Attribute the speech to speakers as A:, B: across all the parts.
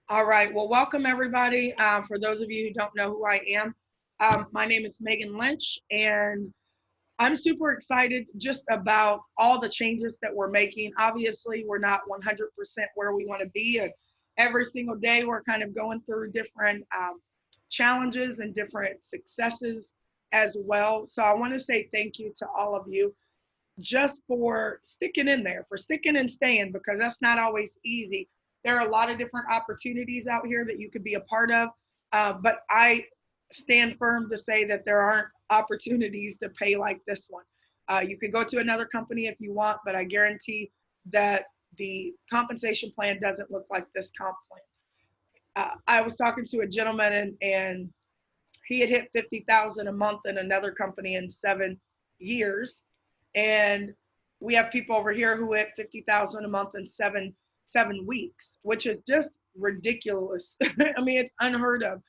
A: All right. Well, welcome everybody. For those of you who don't know who I am, my name is Megan Lynch, and I'm super excited just about all the changes that we're making. Obviously, we're not 100% where we want to be, and every single day we're kind of going through different challenges and different successes as well. So I want to say thank you to all of you just for sticking in there, for sticking and staying, because that's not always easy. There are a lot of different opportunities out here that you could be a part of, but I stand firm to say that there aren't opportunities to pay like this one. You could go to another company if you want, but I guarantee that the compensation plan doesn't look like this comp plan. I was talking to a gentleman and he had hit 50,000 a month in another company in 7 years, and we have people over here who hit 50,000 a month in seven weeks, which is just ridiculous. I mean, it's unheard of.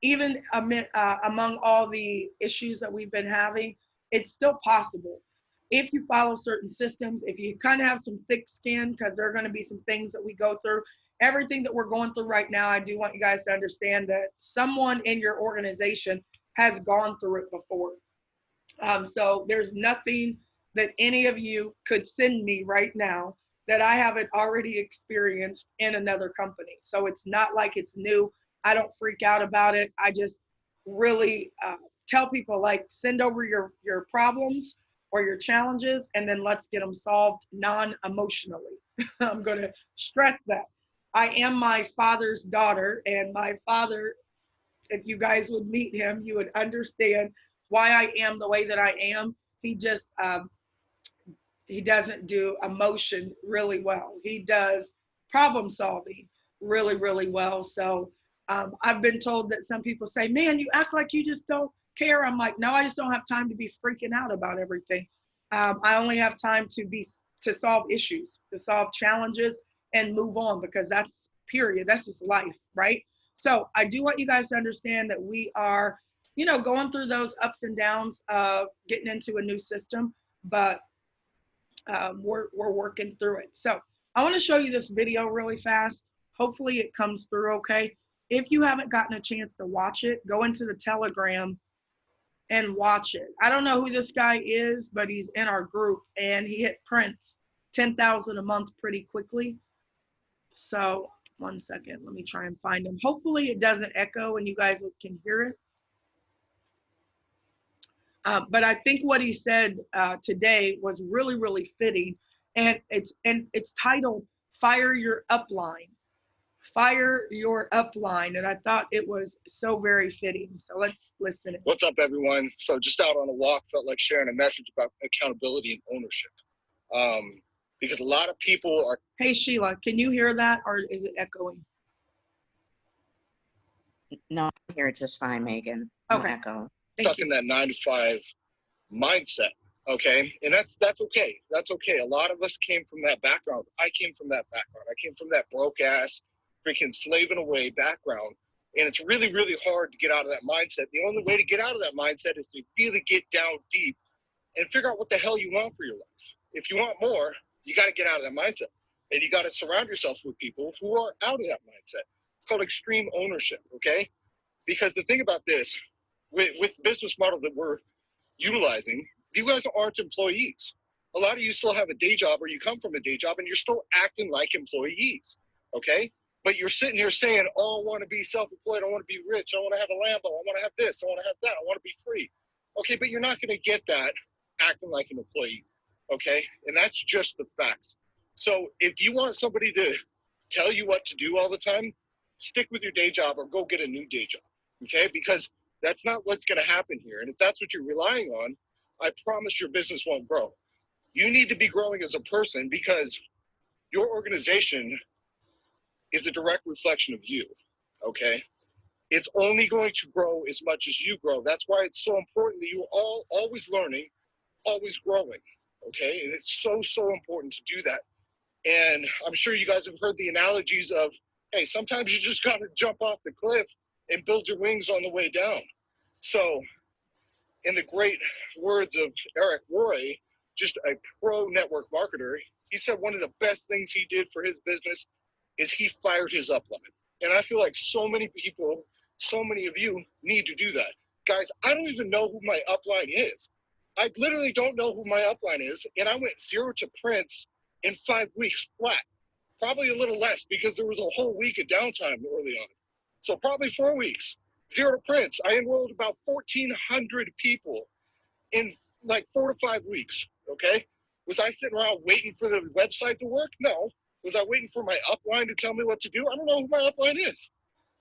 A: Even among all the issues that we've been having, it's still possible if you follow certain systems, if you kind of have some thick skin, because there are going to be some things that we go through. Everything that we're going through right now, I do want you guys to understand that someone in your organization has gone through it before. So there's nothing that any of you could send me right now that I haven't already experienced in another company. So it's not like it's new. I don't freak out about it. I just really tell people, like, send over your problems or your challenges, and then let's get them solved non-emotionally. I'm going to stress that. I am my father's daughter, and my father, if you guys would meet him, you would understand why I am the way that I am. He just he doesn't do emotion really well. He does problem solving really well. So I've been told that some people say, "Man, you act like you just don't care." I'm like, no, I just don't have time to be freaking out about everything. I only have time to solve issues, to solve challenges, and move on, because that's period. That's just life, right? So I do want you guys to understand that we are, going through those ups and downs of getting into a new system, but we're working through it. So I want to show you this video really fast. Hopefully it comes through okay. If you haven't gotten a chance to watch it, go into the Telegram and watch it. I don't know who this guy is, but he's in our group, and he hit Prince 10,000 a month pretty quickly. So 1 second, let me try and find him. Hopefully it doesn't echo and you guys can hear it. But I think what he said today was really fitting, and it's titled "Fire Your Upline." Fire your upline, and I thought it was so very fitting. So let's listen.
B: What's up, everyone? So just out on a walk, felt like sharing a message about accountability and ownership, because a lot of people are.
A: Hey Sheila, can you hear that, or is it echoing?
C: No, I hear it just fine, Megan. No echo.
B: Stuck in that 9-to-5 mindset, okay? And that's okay. That's okay. A lot of us came from that background. I came from that background. I came from that broke ass, freaking slaving away background. And it's really hard to get out of that mindset. The only way to get out of that mindset is to really get down deep and figure out what the hell you want for your life. If you want more, you got to get out of that mindset. And you got to surround yourself with people who are out of that mindset. It's called extreme ownership, okay? Because the thing about this, with the business model that we're utilizing, you guys aren't employees. A lot of you still have a day job, or you come from a day job, and you're still acting like employees, okay? But you're sitting here saying, oh, I want to be self-employed, I want to be rich, I want to have a Lambo, I want to have this, I want to have that, I want to be free. Okay, but you're not going to get that acting like an employee, okay? And that's just the facts. So if you want somebody to tell you what to do all the time, stick with your day job or go get a new day job, okay? Because that's not what's going to happen here. And if that's what you're relying on, I promise your business won't grow. You need to be growing as a person, because your organization is a direct reflection of you, okay? It's only going to grow as much as you grow. That's why it's so important that you're always learning, always growing, okay? And it's so important to do that. And I'm sure you guys have heard the analogies of, hey, sometimes you just got to jump off the cliff and build your wings on the way down. So in the great words of Eric Roy, just a pro network marketer, he said one of the best things he did for his business is he fired his upline. And I feel like so many people, so many of you need to do that. Guys, I don't even know who my upline is. I literally don't know who my upline is. And I went 0 to prints in 5 weeks flat. Probably a little less because there was a whole week of downtime early on. So probably 4 weeks, 0 to prints. I enrolled about 1,400 people in like 4 to 5 weeks, okay? Was I sitting around waiting for the website to work? No. Was I waiting for my upline to tell me what to do? I don't know who my upline is,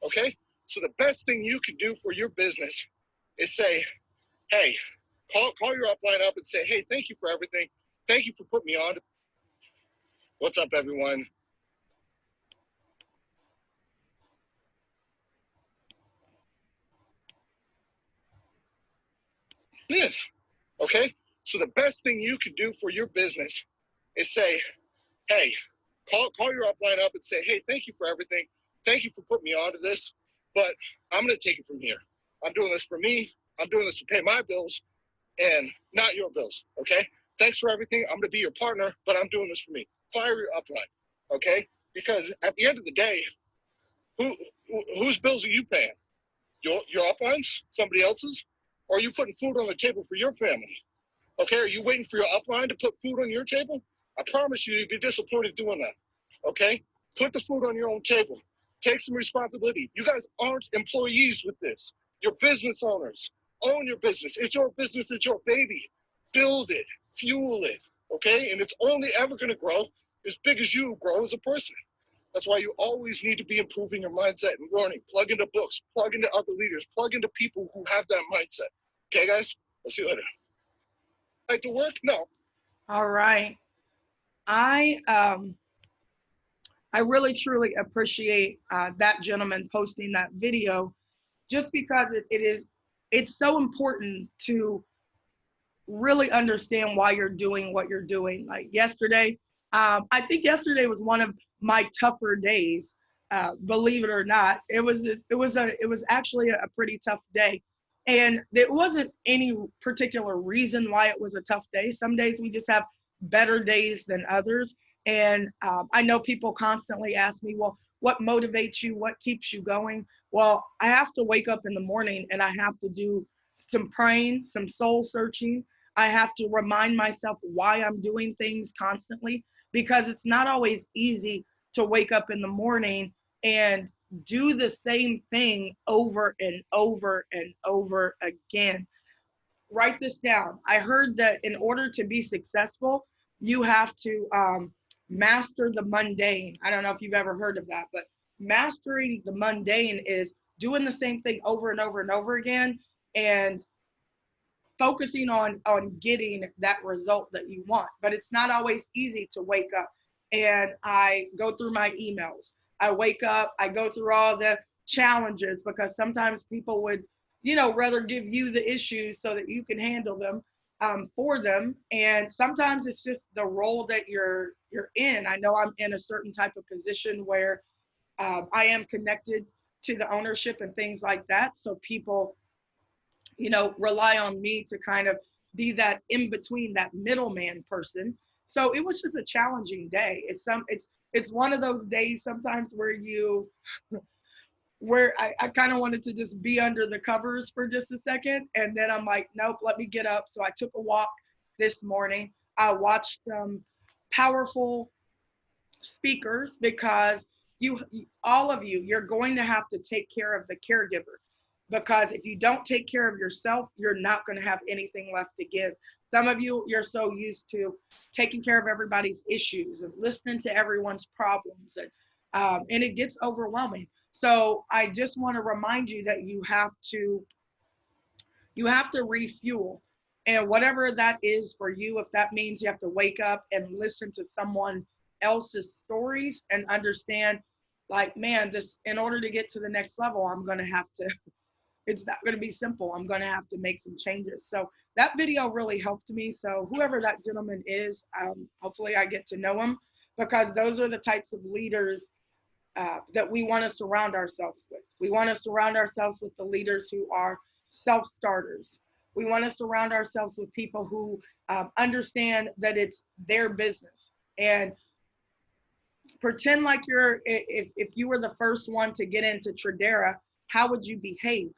B: okay? So the best thing you can do for your business is say, hey, call your upline up and say, hey, thank you for everything. Thank you for putting me on. What's up, everyone? Yes, okay? So the best thing you can do for your business is say, hey, call your upline up and say, hey, thank you for everything. Thank you for putting me onto this, but I'm going to take it from here. I'm doing this for me. I'm doing this to pay my bills and not your bills, okay? Thanks for everything. I'm going to be your partner, but I'm doing this for me. Fire your upline, okay? Because at the end of the day, whose bills are you paying? Your uplines? Somebody else's? Or are you putting food on the table for your family? Okay, are you waiting for your upline to put food on your table? I promise you, you'd be disappointed doing that. Okay? Put the food on your own table. Take some responsibility. You guys aren't employees with this. You're business owners. Own your business. It's your business. It's your baby. Build it. Fuel it. Okay? And it's only ever going to grow as big as you grow as a person. That's why you always need to be improving your mindset and learning. Plug into books. Plug into other leaders. Plug into people who have that mindset. Okay, guys? I'll see you later. Like to work? No.
A: All right. I I really truly appreciate that gentleman posting that video, just because it's so important to really understand why you're doing what you're doing. Like yesterday, I think yesterday was one of my tougher days. Believe it or not, it was actually a pretty tough day, and it wasn't any particular reason why it was a tough day. Some days we just have better days than others, and I know people constantly ask me, well, what motivates you? What keeps you going? Well, I have to wake up in the morning and I have to do some praying, some soul searching. I have to remind myself why I'm doing things constantly, because it's not always easy to wake up in the morning and do the same thing over and over and over again. Write this down. I heard that in order to be successful, you have to master the mundane. I don't know if you've ever heard of that, but mastering the mundane is doing the same thing over and over and over again, and focusing on getting that result that you want. But it's not always easy to wake up. And I go through my emails. I wake up, I go through all the challenges, because sometimes people would, rather give you the issues so that you can handle them for them. And sometimes it's just the role that you're in. I know I'm in a certain type of position where I am connected to the ownership and things like that. So people rely on me to kind of be that in between, that middleman person. So it was just a challenging day. It's one of those days sometimes where I kind of wanted to just be under the covers for just a second. And then I'm like, nope, let me get up. So I took a walk this morning. I watched some powerful speakers, because all of you're going to have to take care of the caregiver, because if you don't take care of yourself, you're not going to have anything left to give. Some of you're so used to taking care of everybody's issues and listening to everyone's problems, and it gets overwhelming. So I just want to remind you that you have to refuel. And whatever that is for you, if that means you have to wake up and listen to someone else's stories and understand, like, man, this, in order to get to the next level, I'm going to have to, it's not going to be simple. I'm going to have to make some changes. So that video really helped me. So whoever that gentleman is, hopefully I get to know him, because those are the types of leaders that we want to surround ourselves with. We want to surround ourselves with the leaders who are self-starters. We want to surround ourselves with people who understand that it's their business. And pretend like if you were the first one to get into Tradera, how would you behave?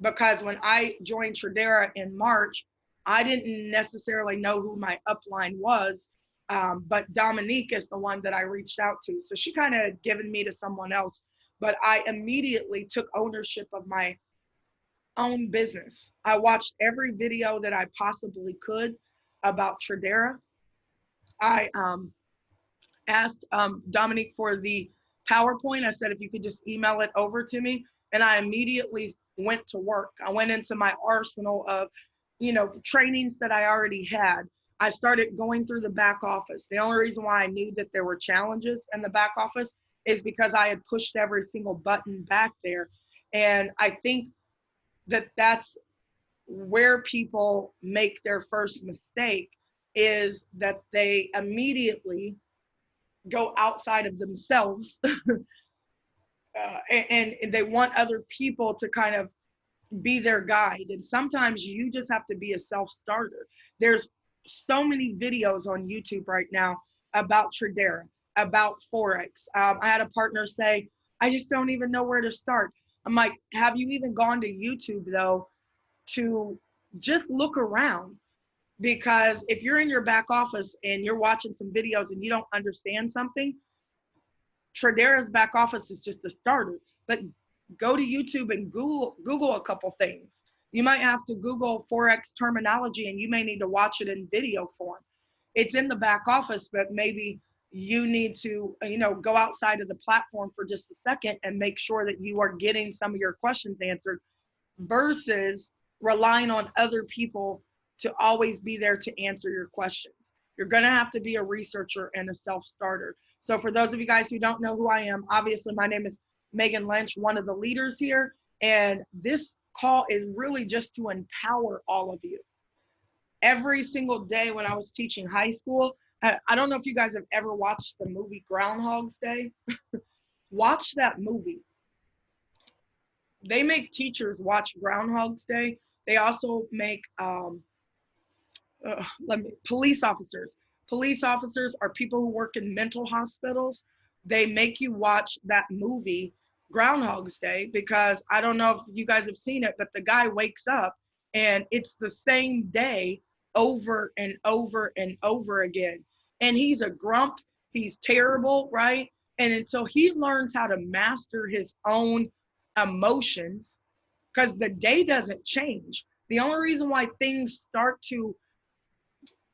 A: Because when I joined Tradera in March, I didn't necessarily know who my upline was, but Dominique is the one that I reached out to. So she kind of given me to someone else, but I immediately took ownership of my own business. I watched every video that I possibly could about Tradera. I asked Dominique for the PowerPoint. I said, if you could just email it over to me. And I immediately went to work. I went into my arsenal of, trainings that I already had. I started going through the back office. The only reason why I knew that there were challenges in the back office is because I had pushed every single button back there. And I think that that's where people make their first mistake, is that they immediately go outside of themselves and they want other people to kind of be their guide. And sometimes you just have to be a self-starter. There's so many videos on YouTube right now about Tradera, about Forex. I had a partner say, I just don't even know where to start. I'm like, have you even gone to YouTube though, to just look around? Because if you're in your back office and you're watching some videos and you don't understand something, Tradera's back office is just a starter. But go to YouTube and Google a couple things. You might have to Google Forex terminology and you may need to watch it in video form. It's in the back office, but maybe you need to, go outside of the platform for just a second and make sure that you are getting some of your questions answered, versus relying on other people to always be there to answer your questions. You're going to have to be a researcher and a self-starter. So for those of you guys who don't know who I am, obviously my name is Megan Lynch, one of the leaders here. And this call is really just to empower all of you. Every single day when I was teaching high school, I don't know if you guys have ever watched the movie Groundhog's Day. Watch that movie. They make teachers watch Groundhog's Day. They also make police officers. Police officers are people who work in mental hospitals. They make you watch that movie Groundhog's Day, because I don't know if you guys have seen it, but the guy wakes up and it's the same day over and over and over again. And he's a grump. He's terrible, right? And until he learns how to master his own emotions, because the day doesn't change. The only reason why things start to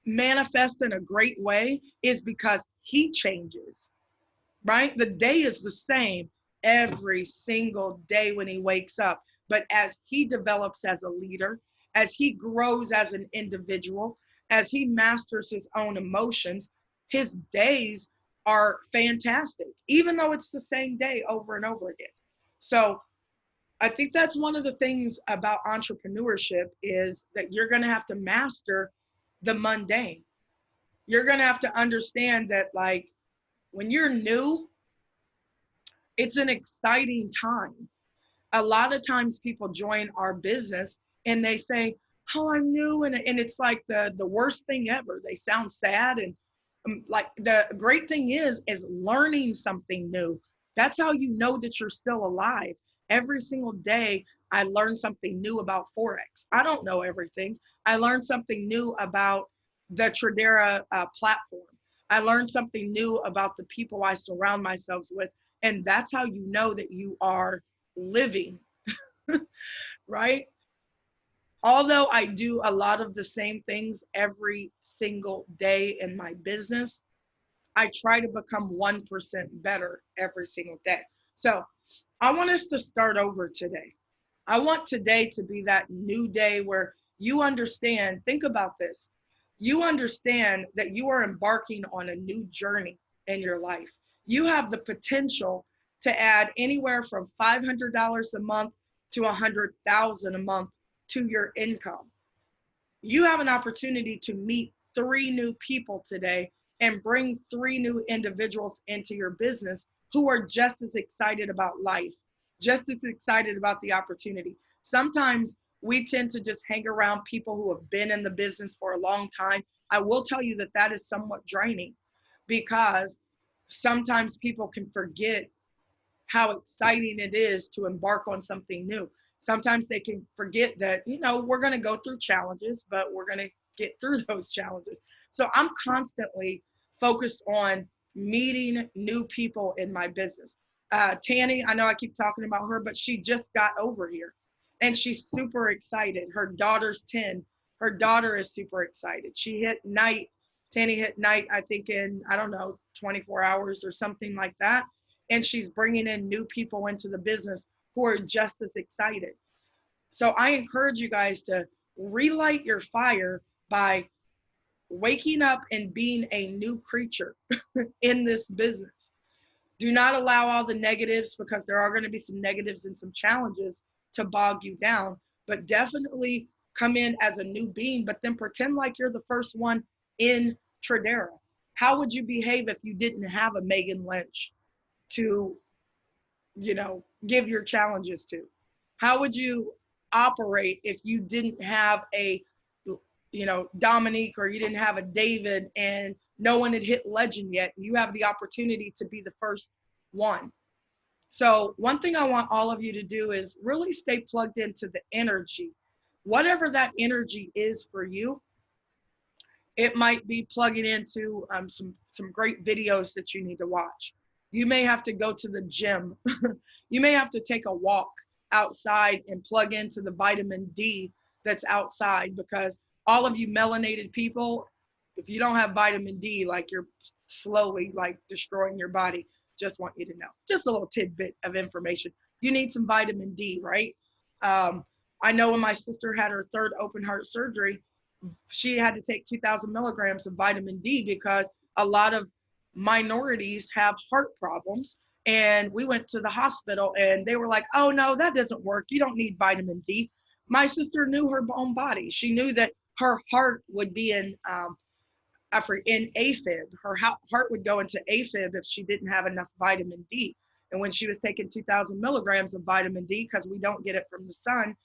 A: manifest in a great way is because he changes, right? The day is the same every single day when he wakes up. But as he develops as a leader, as he grows as an individual, as he masters his own emotions, his days are fantastic, even though it's the same day over and over again. So I think that's one of the things about entrepreneurship, is that you're going to have to master the mundane. You're going to have to understand that, like, when you're new, it's an exciting time. A lot of times people join our business and they say, oh, I'm new. And it's like the worst thing ever. They sound sad. And like, the great thing is learning something new. That's how you know that you're still alive. Every single day, I learn something new about Forex. I don't know everything. I learned something new about the Tradera platform. I learned something new about the people I surround myself with. And that's how you know that you are living, right? Although I do a lot of the same things every single day in my business, I try to become 1% better every single day. So I want us to start over today. I want today to be that new day where you understand, think about this. You understand that you are embarking on a new journey in your life. You have the potential to add anywhere from $500 a month to $100,000 a month to your income. You have an opportunity to meet 3 new people today and bring 3 new individuals into your business who are just as excited about life, just as excited about the opportunity. Sometimes we tend to just hang around people who have been in the business for a long time. I will tell you that that is somewhat draining, because sometimes people can forget how exciting it is to embark on something new. Sometimes they can forget that, we're going to go through challenges, but we're going to get through those challenges. So I'm constantly focused on meeting new people in my business. Tanny, I know I keep talking about her, but she just got over here and she's super excited. Her daughter's 10. Her daughter is super excited. She hit night. Tanny hit night, I think in, I don't know, 24 hours or something like that. And she's bringing in new people into the business who are just as excited. So I encourage you guys to relight your fire by waking up and being a new creature in this business. Do not allow all the negatives, because there are going to be some negatives and some challenges, to bog you down, but definitely come in as a new being, but then pretend like you're the first one in Tradera. How would you behave if you didn't have a Megan Lynch to, give your challenges to? How would you operate if you didn't have a, Dominique, or you didn't have a David, and no one had hit legend yet? You have the opportunity to be the first one. So one thing I want all of you to do is really stay plugged into the energy. Whatever that energy is for you, it might be plugging into some great videos that you need to watch. You may have to go to the gym. You may have to take a walk outside and plug into the vitamin D that's outside, because all of you melanated people, if you don't have vitamin D, like, you're slowly like destroying your body. Just want you to know. Just a little tidbit of information. You need some vitamin D, right? I know when my sister had her third open heart surgery, she had to take 2,000 milligrams of vitamin D, because a lot of minorities have heart problems. And we went to the hospital and they were like, oh, no, that doesn't work. You don't need vitamin D. My sister knew her own body. She knew that her heart would be in AFib. Her heart would go into AFib if she didn't have enough vitamin D. And when she was taking 2,000 milligrams of vitamin D, because we don't get it from the sun,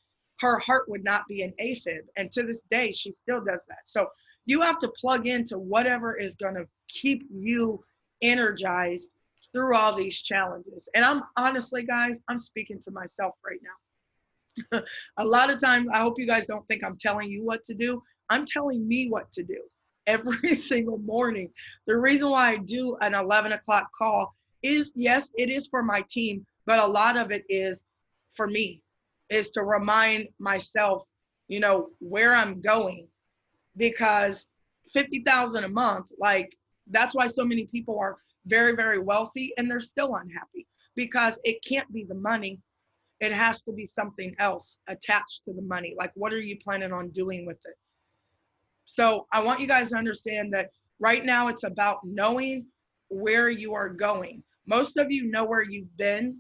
A: her heart would not be in AFib. And to this day, she still does that. So you have to plug into whatever is going to keep you energized through all these challenges. And I'm honestly, guys, I'm speaking to myself right now. A lot of times, I hope you guys don't think I'm telling you what to do. I'm telling me what to do every single morning. The reason why I do an 11 o'clock call is, yes, it is for my team, but a lot of it is for me, is to remind myself, where I'm going, because 50,000 a month, like, that's why so many people are very, very wealthy and they're still unhappy, because it can't be the money. It has to be something else attached to the money. Like, what are you planning on doing with it? So I want you guys to understand that right now it's about knowing where you are going. Most of you know where you've been.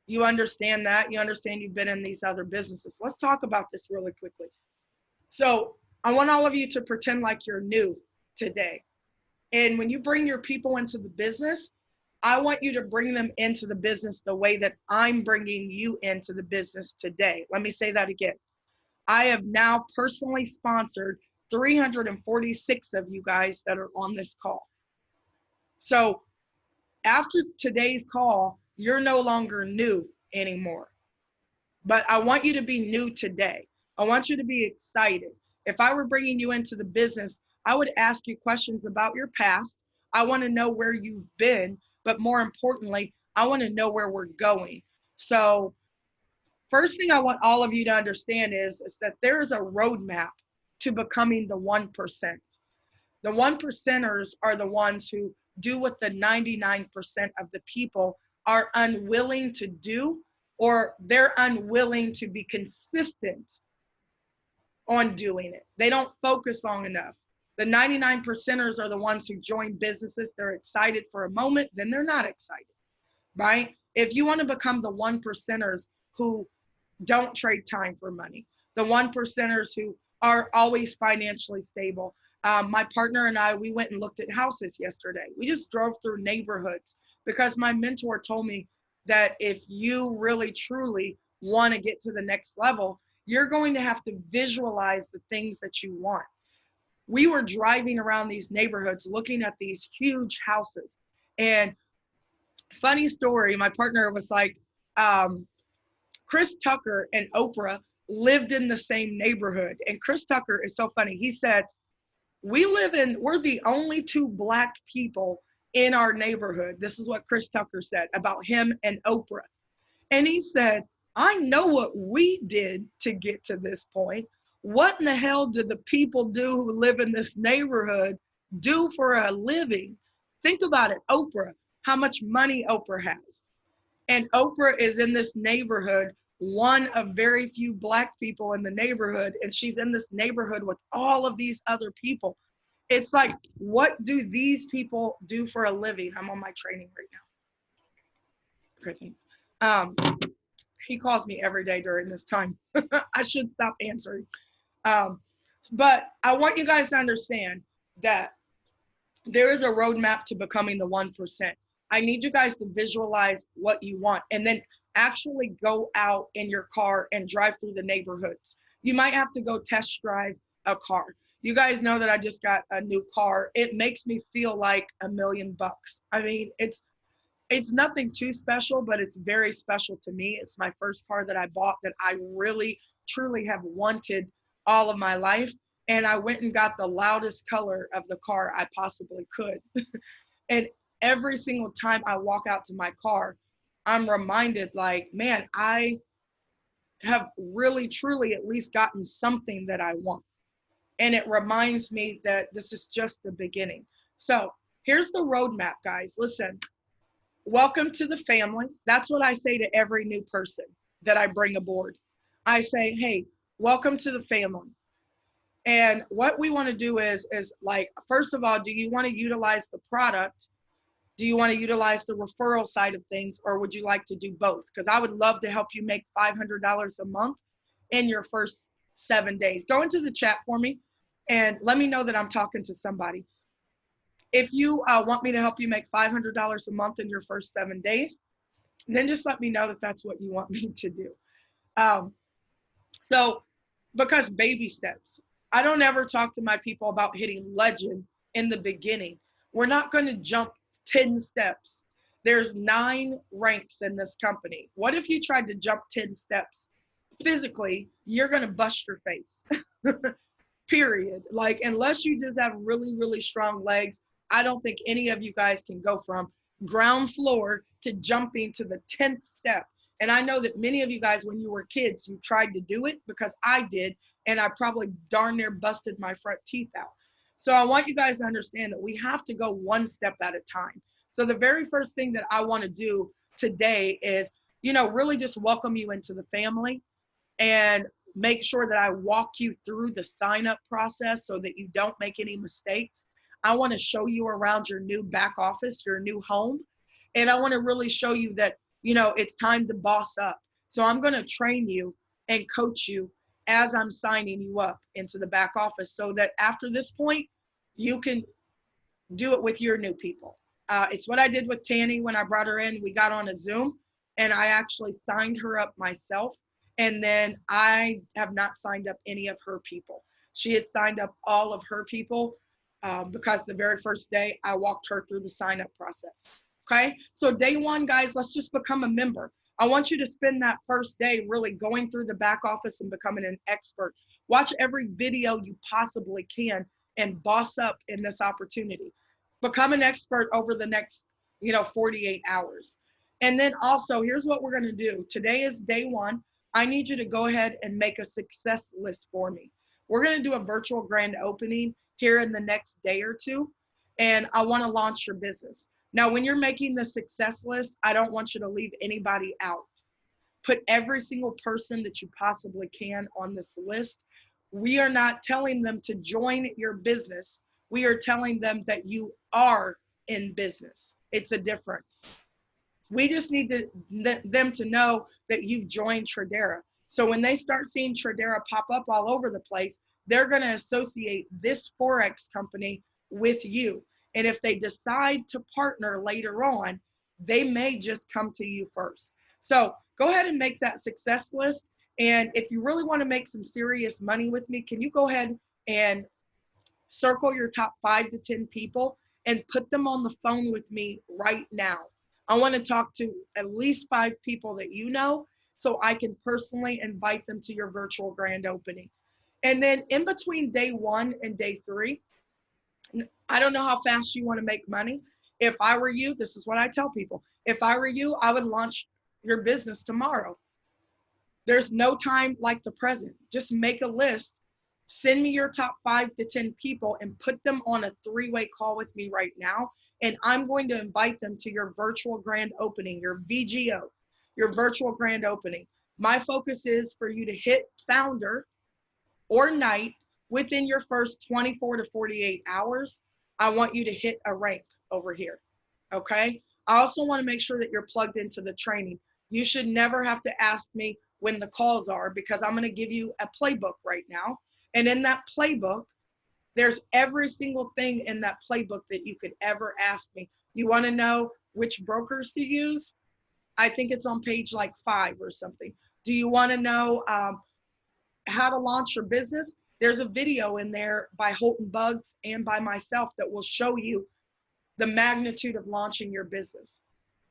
A: You understand that. You understand you've been in these other businesses. Let's talk about this really quickly. So I want all of you to pretend like you're new today. And when you bring your people into the business, I want you to bring them into the business the way that I'm bringing you into the business today. Let me say that again. I have now personally sponsored 346 of you guys that are on this call. So after today's call, you're no longer new anymore. But I want you to be new today. I want you to be excited. If I were bringing you into the business, I would ask you questions about your past. I want to know where you've been, but more importantly, I want to know where we're going. So first thing I want all of you to understand is that there is a roadmap to becoming the 1%. The 1%ers are the ones who do what the 99% of the people are unwilling to do, or they're unwilling to be consistent on doing it. They don't focus long enough. The 99%ers are the ones who join businesses. They're excited for a moment, then they're not excited, right? If you want to become the 1%ers who don't trade time for money, the 1%ers who are always financially stable. My partner and I, we went and looked at houses yesterday. We just drove through neighborhoods because my mentor told me that if you really truly want to get to the next level, you're going to have to visualize the things that you want. We were driving around these neighborhoods looking at these huge houses, and Funny story. My partner was like, um, Chris Tucker and Oprah lived in the same neighborhood. And Chris Tucker is so funny. He said, we're the only two Black people in our neighborhood. This is what Chris Tucker said about him and Oprah. And he said, I know what we did to get to this point. What in the hell do the people do who live in this neighborhood do for a living? Think about it, Oprah, how much money Oprah has. And Oprah is in this neighborhood, one of very few Black people in the neighborhood, and she's in this neighborhood with all of these other people. It's like, what do these people do for a living? I'm on my training right now. Okay, thanks. He calls me every day during this time. I should stop answering. Um, but I want you guys to understand that there is a roadmap to becoming the 1%. I need you guys to visualize what you want and then actually go out in your car and drive through the neighborhoods. You might have to go test drive a car. You guys know that I just got a new car. It makes me feel like $1,000,000. I mean, it's nothing too special, but it's very special to me. It's my first car that I bought that I really, truly have wanted all of my life. And I went and got the loudest color of the car I possibly could. And every single time I walk out to my car, I'm reminded like, man, I have really, truly at least gotten something that I want. And it reminds me that this is just the beginning. So here's the roadmap, guys. Listen, welcome to the family. That's what I say to every new person that I bring aboard. I say, hey, welcome to the family. And what we want to do is like, first of all, do you want to utilize the product? Do you want to utilize the referral side of things, or would you like to do both? Because I would love to help you make $500 a month in your first 7 days. Go into the chat for me and let me know that I'm talking to somebody. If you want me to help you make $500 a month in your first 7 days, then just let me know that that's what you want me to do. So, because baby steps, I don't ever talk to my people about hitting legend in the beginning. We're not going to jump 10 steps. There's 9 ranks in this company. What if you tried to jump 10 steps? Physically, you're going to bust your face. Period. Like, unless you just have really, really strong legs, I don't think any of you guys can go from ground floor to jumping to the 10th step. And I know that many of you guys, when you were kids, you tried to do it, because I did, and I probably darn near busted my front teeth out. So I want you guys to understand that we have to go one step at a time. So the very first thing that I want to do today is, really just welcome you into the family and make sure that I walk you through the sign up process so that you don't make any mistakes. I want to show you around your new back office, your new home. And I want to really show you that, it's time to boss up. So I'm going to train you and coach you as I'm signing you up into the back office, so that after this point, you can do it with your new people. It's what I did with Tanny when I brought her in. We got on a Zoom and I actually signed her up myself. And then I have not signed up any of her people. She has signed up all of her people because the very first day I walked her through the sign up process. Okay. So day one, guys, let's just become a member. I want you to spend that first day really going through the back office and becoming an expert. Watch every video you possibly can and boss up in this opportunity. Become an expert over the next, 48 hours. And then also, here's what we're going to do. Today is day one. I need you to go ahead and make a success list for me. We're going to do a virtual grand opening here in the next day or two, and I want to launch your business. Now, when you're making the success list, I don't want you to leave anybody out. Put every single person that you possibly can on this list. We are not telling them to join your business. We are telling them that you are in business. It's a difference. We just need them to know that you've joined Tradera. So when they start seeing Tradera pop up all over the place, they're going to associate this Forex company with you. And if they decide to partner later on, they may just come to you first. So go ahead and make that success list. And if you really want to make some serious money with me, can you go ahead and circle your top 5 to 10 people and put them on the phone with me right now? I want to talk to at least 5 people that you know so I can personally invite them to your virtual grand opening. And then in between day 1 and day 3, I don't know how fast you want to make money. If I were you, this is what I tell people. If I were you, I would launch your business tomorrow. There's no time like the present. Just make a list, send me your top 5 to 10 people and put them on a 3-way call with me right now. And I'm going to invite them to your virtual grand opening, your VGO, your virtual grand opening. My focus is for you to hit founder or night within your first 24 to 48 hours. I want you to hit a rank over here. Okay. I also want to make sure that you're plugged into the training. You should never have to ask me when the calls are, because I'm going to give you a playbook right now. And in that playbook, there's every single thing in that playbook that you could ever ask me. You want to know which brokers to use? I think it's on page like 5 or something. Do you want to know how to launch your business? There's a video in there by Holton Bugs and by myself that will show you the magnitude of launching your business.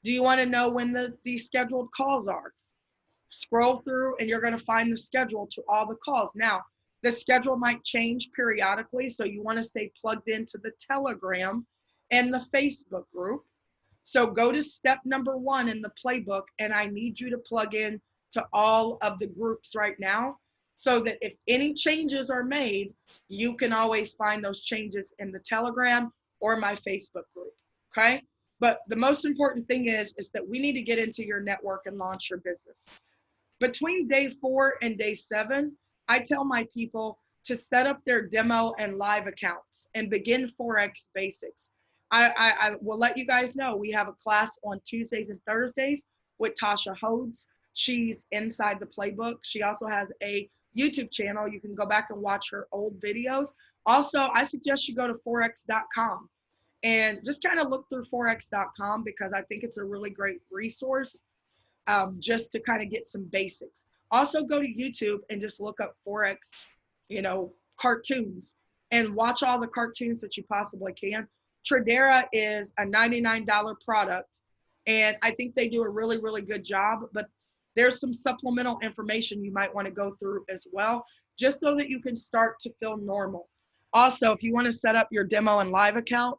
A: Do you want to know when these scheduled calls are? Scroll through and you're going to find the schedule to all the calls. Now, the schedule might change periodically, so you want to stay plugged into the Telegram and the Facebook group. So go to step number 1 in the playbook, and I need you to plug in to all of the groups right now so that if any changes are made, you can always find those changes in the Telegram or my Facebook group, okay? But the most important thing is that we need to get into your network and launch your business. Between day 4 and day 7, I tell my people to set up their demo and live accounts and begin Forex basics. I will let you guys know we have a class on Tuesdays and Thursdays with Tasha Hodes. She's inside the playbook. She also has a YouTube channel. You can go back and watch her old videos. Also, I suggest you go to forex.com and just kind of look through forex.com because I think it's a really great resource just to kind of get some basics. Also go to YouTube and just look up Forex, cartoons, and watch all the cartoons that you possibly can. Tradera is a $99 product, and I think they do a really, really good job, but there's some supplemental information you might want to go through as well, just so that you can start to feel normal. Also, if you want to set up your demo and live account,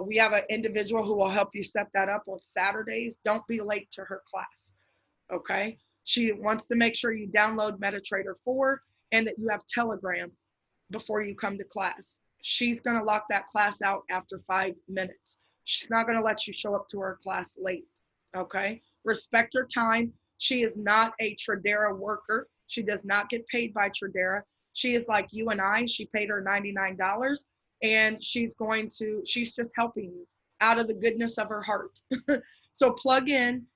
A: we have an individual who will help you set that up on Saturdays. Don't be late to her class, okay? She wants to make sure you download MetaTrader 4 and that you have Telegram before you come to class. She's going to lock that class out after 5 minutes. She's not going to let you show up to her class late, okay? Respect her time. She is not a Tradera worker. She does not get paid by Tradera. She is like you and I. She paid her $99 and she's just helping you out of the goodness of her heart. So plug in,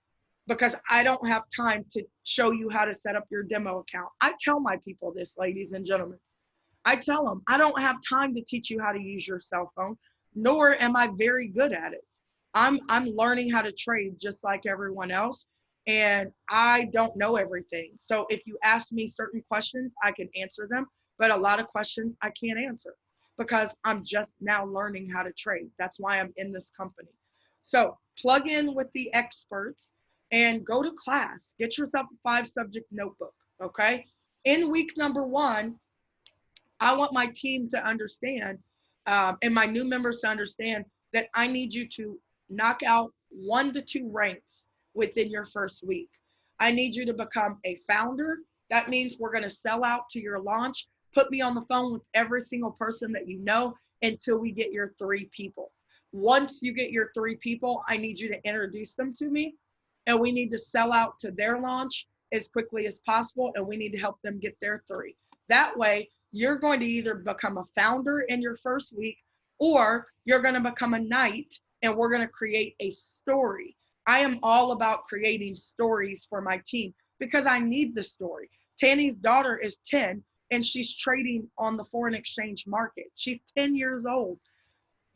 A: because I don't have time to show you how to set up your demo account. I tell my people this, ladies and gentlemen. I tell them, I don't have time to teach you how to use your cell phone, nor am I very good at it. I'm learning how to trade just like everyone else, and I don't know everything. So if you ask me certain questions, I can answer them, but a lot of questions I can't answer because I'm just now learning how to trade. That's why I'm in this company. So plug in with the experts and go to class. Get yourself a 5-subject notebook, okay? In week number 1, I want my team to understand and my new members to understand that I need you to knock out 1 to 2 ranks within your first week. I need you to become a founder. That means we're going to sell out to your launch. Put me on the phone with every single person that you know until we get your 3 people. Once you get your 3 people, I need you to introduce them to me, and we need to sell out to their launch as quickly as possible, and we need to help them get their 3. That way, you're going to either become a founder in your first week, or you're going to become a knight, and we're going to create a story. I am all about creating stories for my team because I need the story. Tanny's daughter is 10, and she's trading on the foreign exchange market. She's 10 years old.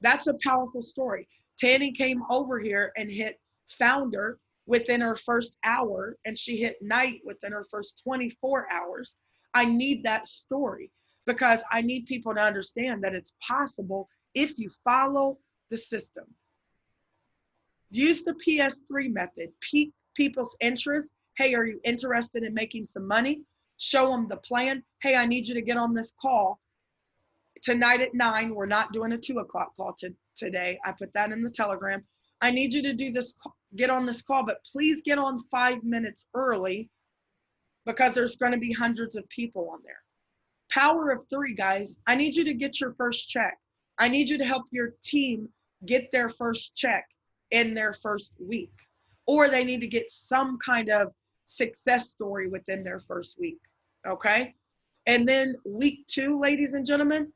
A: That's a powerful story. Tanny came over here and hit founder within her first hour, and she hit knight within her first 24 hours. I need that story because I need people to understand that it's possible if you follow the system. Use the PS3 method. Pique people's interest. Hey, are you interested in making some money? Show them the plan. Hey, I need you to get on this call tonight at 9. We're not doing a 2 o'clock call today. I put that in the Telegram. I need you to do this, get on this call, but please get on 5 minutes early because there's going to be hundreds of people on there. Power of 3, guys. I need you to get your first check. I need you to help your team get their first check in their first week, or they need to get some kind of success story within their first week. Okay. And then week 2, ladies and gentlemen,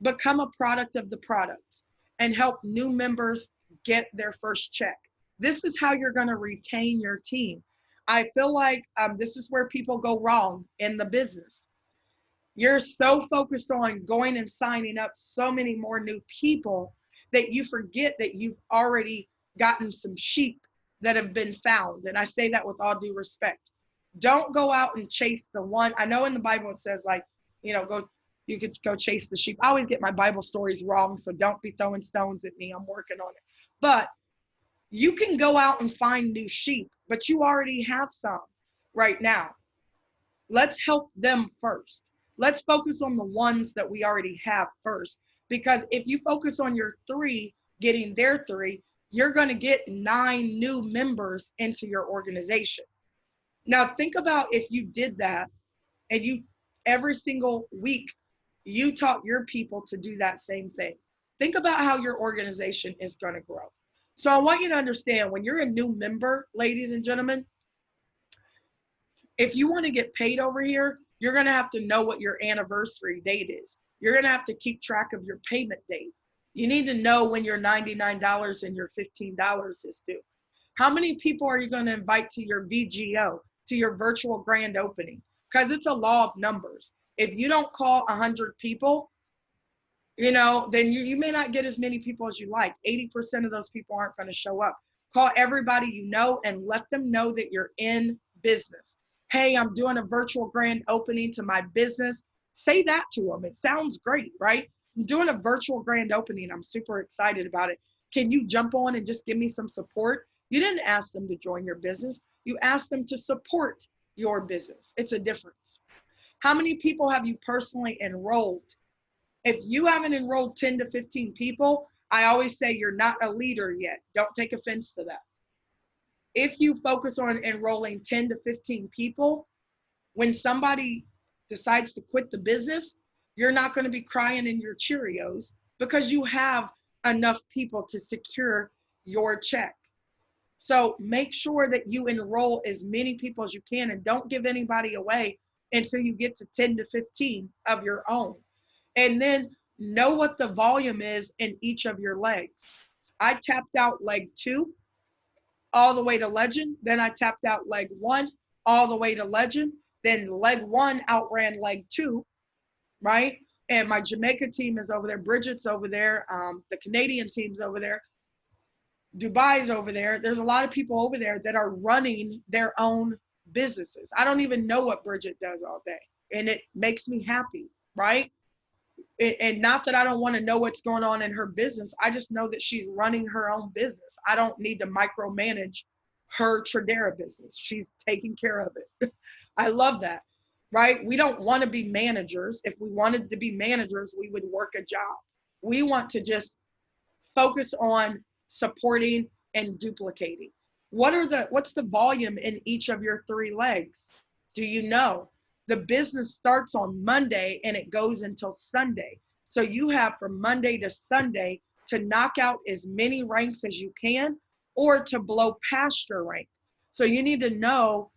A: become a product of the product and help new members get their first check. This is how you're going to retain your team. I feel like this is where people go wrong in the business. You're so focused on going and signing up so many more new people that you forget that you've already gotten some sheep that have been found. And I say that with all due respect. Don't go out and chase the one. I know in the Bible it says, like, you could go chase the sheep. I always get my Bible stories wrong, so don't be throwing stones at me. I'm working on it. But you can go out and find new sheep, but you already have some right now. Let's help them first. Let's focus on the ones that we already have first. Because if you focus on your 3, getting their 3, you're going to get 9 new members into your organization. Now, think about if you did that and you every single week, you taught your people to do that same thing. Think about how your organization is going to grow. So I want you to understand, when you're a new member, ladies and gentlemen, if you want to get paid over here, you're going to have to know what your anniversary date is. You're going to have to keep track of your payment date. You need to know when your $99 and your $15 is due. How many people are you going to invite to your VGO, to your virtual grand opening? Because it's a law of numbers. If you don't call 100 people, then you may not get as many people as you like. 80% of those people aren't going to show up. Call everybody you know and let them know that you're in business. Hey, I'm doing a virtual grand opening to my business. Say that to them. It sounds great, right? I'm doing a virtual grand opening. I'm super excited about it. Can you jump on and just give me some support? You didn't ask them to join your business. You asked them to support your business. It's a difference. How many people have you personally enrolled? If you haven't enrolled 10 to 15 people, I always say you're not a leader yet. Don't take offense to that. If you focus on enrolling 10 to 15 people, when somebody decides to quit the business, you're not going to be crying in your Cheerios because you have enough people to secure your check. So make sure that you enroll as many people as you can and don't give anybody away until you get to 10 to 15 of your own. And then know what the volume is in each of your legs. I tapped out leg 2 all the way to legend. Then I tapped out leg 1 all the way to legend. Then leg 1 outran leg 2, right? And my Jamaica team is over there. Bridget's over there. The Canadian team's over there. Dubai's over there. There's a lot of people over there that are running their own businesses. I don't even know what Bridget does all day. And it makes me happy, right? And not that I don't want to know what's going on in her business. I just know that she's running her own business. I don't need to micromanage her Tradera business. She's taking care of it. I love that, right? We don't want to be managers. If we wanted to be managers, we would work a job. We want to just focus on supporting and duplicating. What's the volume in each of your 3 legs? Do you know? The business starts on Monday and it goes until Sunday. So you have from Monday to Sunday to knock out as many ranks as you can or to blow past your rank. So you need to know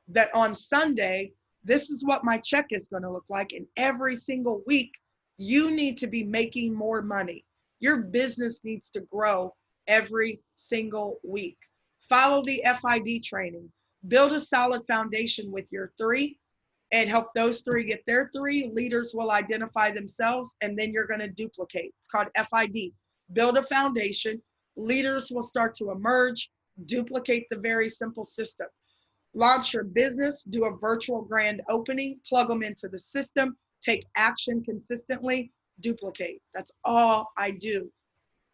A: that on Sunday, this is what my check is going to look like. And every single week, you need to be making more money. Your business needs to grow every single week. Follow the FID training. Build a solid foundation with your 3 and help those 3 get their 3. Leaders will identify themselves and then you're going to duplicate. It's called FID. Build a foundation. Leaders will start to emerge, duplicate the very simple system. Launch your business, do a virtual grand opening, plug them into the system, take action consistently, duplicate. That's all I do.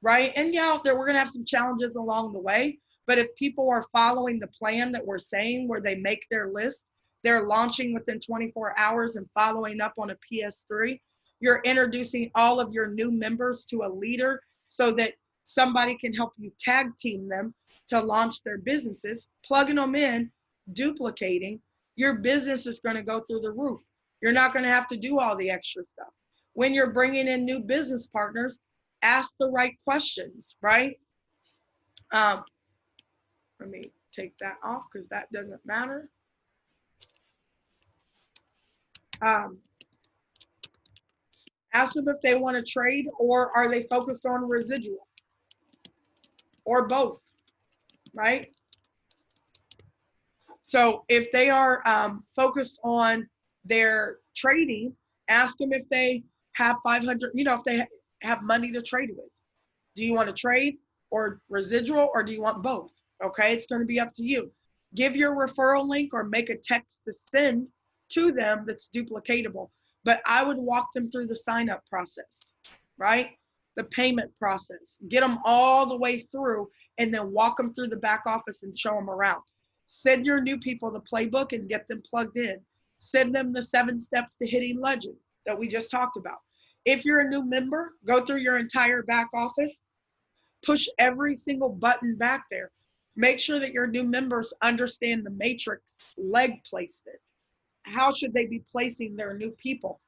A: right? And yeah, we're going to have some challenges along the way. But if people are following the plan that we're saying, where they make their list, they're launching within 24 hours and following up on a PS3, you're introducing all of your new members to a leader so that somebody can help you tag team them to launch their businesses, plugging them in, duplicating, your business is going to go through the roof. You're not going to have to do all the extra stuff. When you're bringing in new business partners, ask the right questions, right? Um, let me take that off because that doesn't matter. Um, ask them if they want to trade, or are they focused on residual, or both, right? So if they are focused on their trading, ask them if they have 500, if they have money to trade with. Do you want to trade or residual, or do you want both? Okay, it's going to be up to you. Give your referral link or make a text to send to them that's duplicatable. But I would walk them through the sign up process, right? The payment process. Get them all the way through and then walk them through the back office and show them around. Send your new people the playbook and get them plugged in. Send them the 7 steps to hitting legend that we just talked about. If you're a new member, go through your entire back office, push every single button back there. Make sure that your new members understand the matrix leg placement. How should they be placing their new people?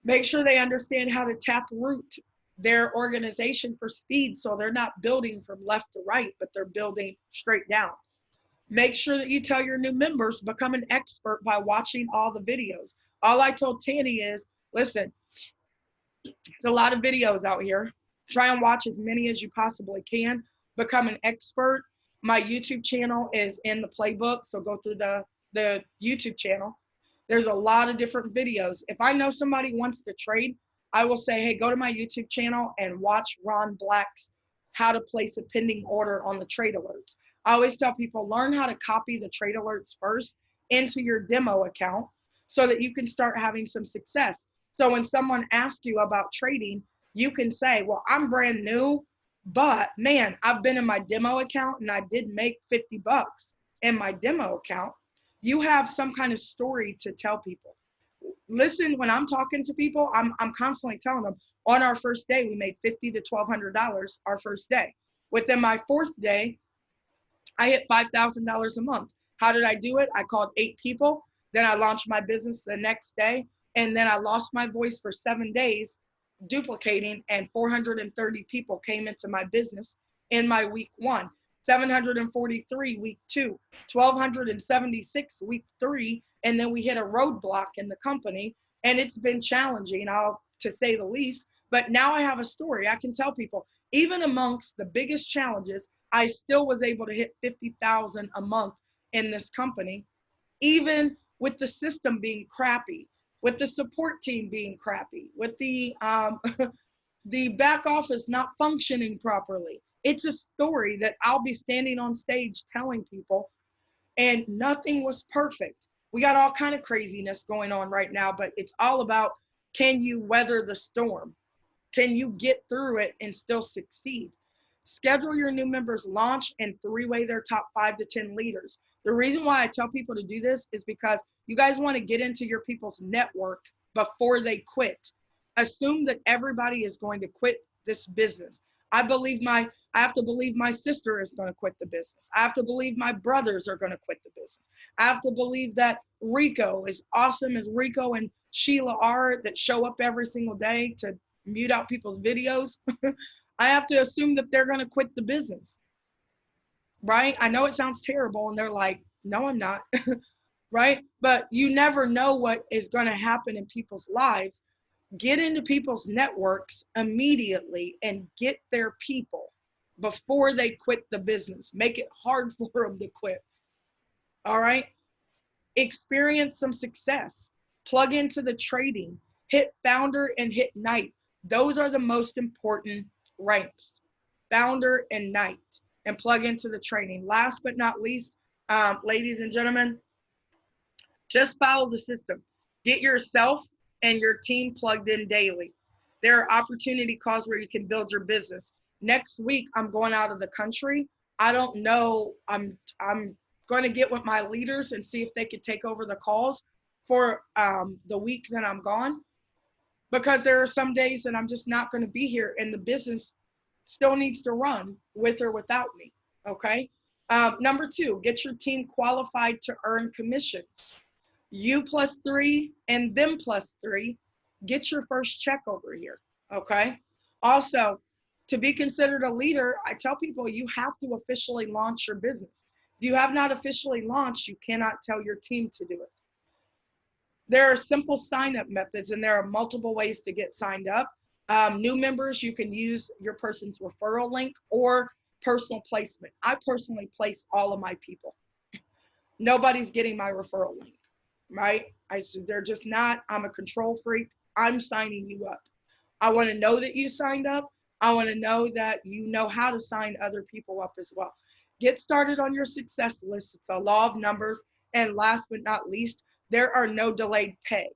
A: Make sure they understand how to tap root their organization for speed, so they're not building from left to right, but they're building straight down. Make sure that you tell your new members, become an expert by watching all the videos. All I told Tanny is, listen, there's a lot of videos out here. Try and watch as many as you possibly can. Become an expert. My YouTube channel is in the playbook, so go through the YouTube channel. There's a lot of different videos. If I know somebody wants to trade, I will say, hey, go to my YouTube channel and watch Ron Black's how to place a pending order on the trade alerts. I always tell people, learn how to copy the trade alerts first into your demo account so that you can start having some success. So when someone asks you about trading, you can say, well, I'm brand new, but man, I've been in my demo account and I did make 50 bucks in my demo account. You have some kind of story to tell people. Listen, when I'm talking to people, I'm constantly telling them, on our first day, we made $50 to $1,200 our first day. Within my 4th day, I hit $5,000 a month. How did I do it? I called 8 people. Then I launched my business the next day. And then I lost my voice for 7 days, duplicating, and 430 people came into my business in my week 1, 743 week 2, 1,276 week 3, and then we hit a roadblock in the company, and it's been challenging, to say the least. But now I have a story. I can tell people, even amongst the biggest challenges, I still was able to hit 50,000 a month in this company, even with the system being crappy, with the support team being crappy, with the the back office not functioning properly. It's a story that I'll be standing on stage telling people, and nothing was perfect. We got all kind of craziness going on right now, but it's all about, can you weather the storm? Can you get through it and still succeed? Schedule your new members launch and 3-way their top 5 to 10 leaders. The reason why I tell people to do this is because you guys want to get into your people's network before they quit. Assume that everybody is going to quit this business. I have to believe my sister is going to quit the business. I have to believe my brothers are going to quit the business. I have to believe that Rico, as awesome as Rico and Sheila are, that show up every single day to mute out people's videos, I have to assume that they're going to quit the business, right? I know it sounds terrible, and they're like, no, I'm not, right? But you never know what is going to happen in people's lives. Get into people's networks immediately and get their people before they quit the business. Make it hard for them to quit, all right? Experience some success. Plug into the trading. Hit founder and hit knight. Those are the most important ranks, founder and knight, and plug into the training. Last but not least, ladies and gentlemen, just follow the system. Get yourself and your team plugged in daily. There are opportunity calls where you can build your business. Next week, I'm going out of the country. I don't know. I'm going to get with my leaders and see if they could take over the calls for the week that I'm gone, because there are some days that I'm just not going to be here, and the business still needs to run with or without me. Okay. Number two, get your team qualified to earn commissions. You plus three and them plus three, get your first check over here. Okay. Also, to be considered a leader, I tell people you have to officially launch your business. If you have not officially launched, you cannot tell your team to do it. There are simple sign up methods, and there are multiple ways to get signed up. New members, you can use your person's referral link or personal placement. I personally place all of my people. Nobody's getting my referral link, right? They're just not. I'm a control freak. I'm signing you up. I want to know that you signed up. I want to know that you know how to sign other people up as well. Get started on your success list. It's a law of numbers. And last but not least, there are no delayed pay.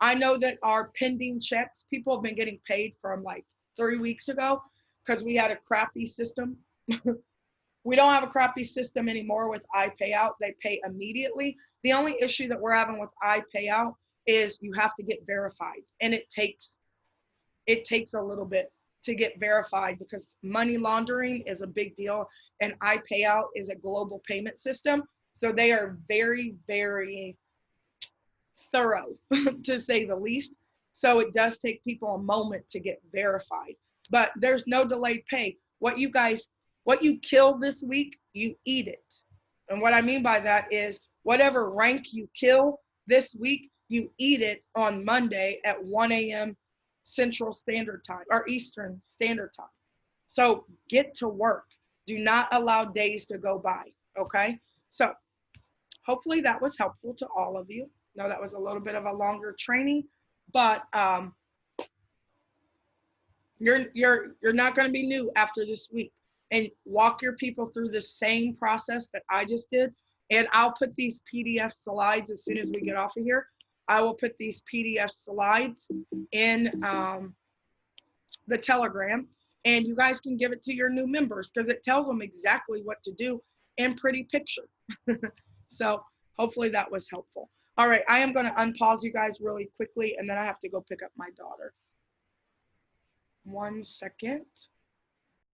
A: I know that our pending checks, people have been getting paid from like 3 weeks ago because we had a crappy system. We don't have a crappy system anymore with iPayout. They pay immediately. The only issue that we're having with iPayout is you have to get verified, and it takes a little bit to get verified because money laundering is a big deal, and iPayout is a global payment system. So they are very, very thorough to say the least. So it does take people a moment to get verified, but there's no delayed pay. What you kill this week, you eat it. And what I mean by that is whatever rank you kill this week, you eat it on Monday at 1 a.m. Central Standard Time or Eastern Standard Time. So get to work. Do not allow days to go by. Okay. So hopefully that was helpful to all of you. No, that was a little bit of a longer training, but you're not going to be new after this week. And walk your people through the same process that I just did. And I'll put these PDF slides as soon as we get off of here. I will put these PDF slides in the Telegram, and you guys can give it to your new members because it tells them exactly what to do in pretty picture. So hopefully that was helpful. All right, I am going to unpause you guys really quickly, and then I have to go pick up my daughter. 1 second.